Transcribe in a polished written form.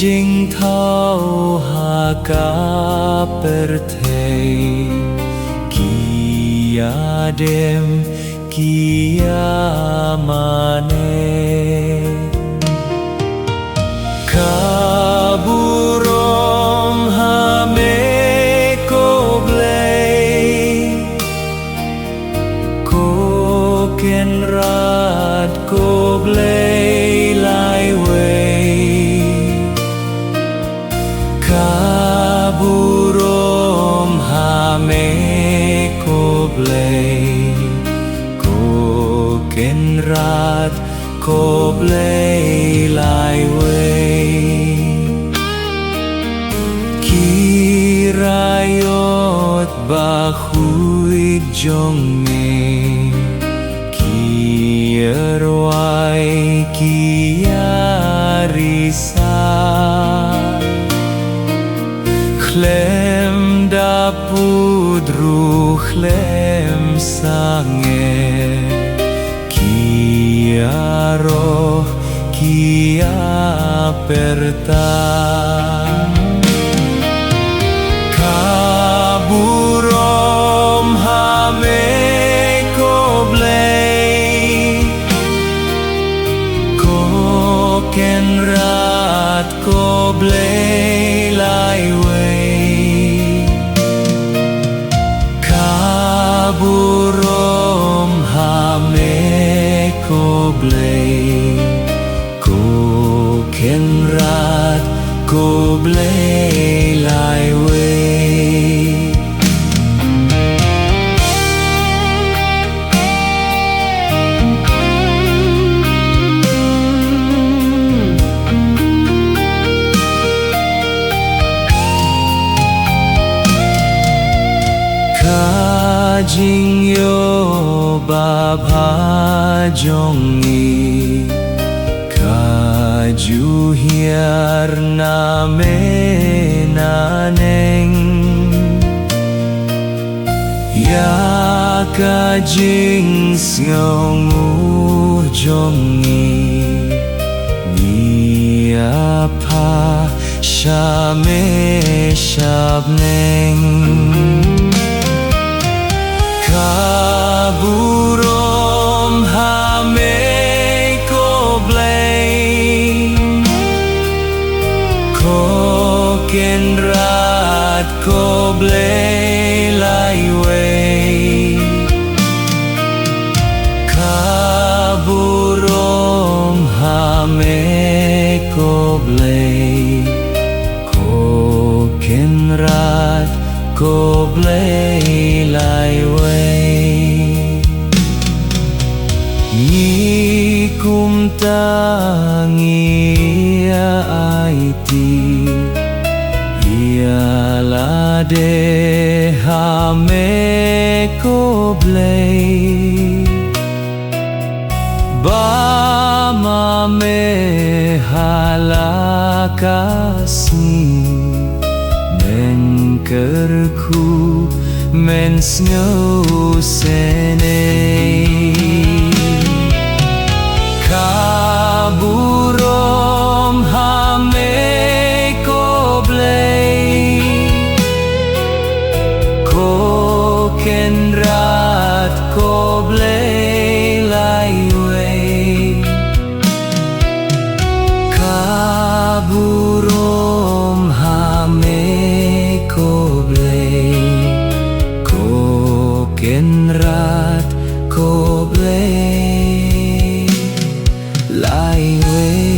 jing thao ha ka perthei kia đêm kia mane kaburom ha me ko blei ko ken rat ko blei lai wei kaburom ha me ko blei ko ken rat ko blei lai wei kirayot ba khuy jong me kierwai kiarisa khlem da pudru khlem sange kiaroh kia perta kaburom ha me ko blei ko ken rat ko blei lai wei kaburom ha me ko blei ko ken rat ko blei lai wei jing yo ba bha jong ni ka ju hiar na me na neng ya ka jing ngong u jong ni apa sha me shab neng kaburom ha me ko blei ko ken rat ko blei lai wei kaburom ha me ko blei ko ken rat ko blei lai wei ni kum tangia aiti ia la de ha me ko blei ba ma me halakasni kerku men snow senei kaburom ha me ko blei ko ken rat ko blei lai wei kaburom ha me ko blei ko ken rat ko blei lai wei